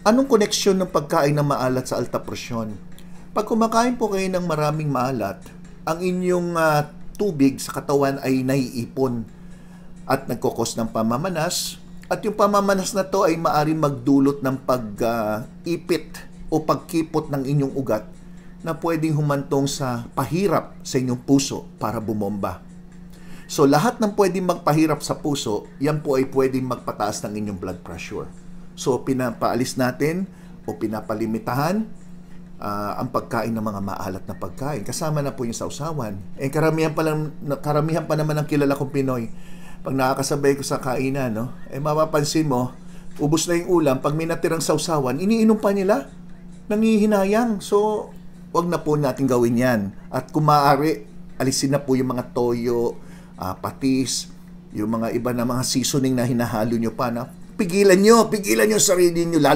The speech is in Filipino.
Anong koneksyon ng pagkain na maalat sa alta presyon? Pag kumakain po kayo ng maraming maalat, ang inyong tubig sa katawan ay naiipon at nagkukos ng pamamanas. At yung pamamanas na to ay maaaring magdulot ng pag-ipit o pagkipot ng inyong ugat na pwedeng humantong sa pahirap sa inyong puso para bumomba. So lahat ng pwedeng magpahirap sa puso, yan po ay pwedeng magpataas ng inyong blood pressure. So pinapaalis natin o pinapalimitahan ang pagkain ng mga maalat na pagkain. Kasama na po yung sausawan. Karamihan pa naman ng kilala kong Pinoy, pag nakakasabay ko sa kainan, mapapansin mo, ubos na yung ulam, pag may natirang sausawan, iniinom pa nila, nangihinayang. So, wag na po natin gawin yan. At kung maaari, alisin na po yung mga toyo, patis, yung mga iba na mga seasoning na hinahalo nyo pa na pigilan nyo sarili nyo, lalo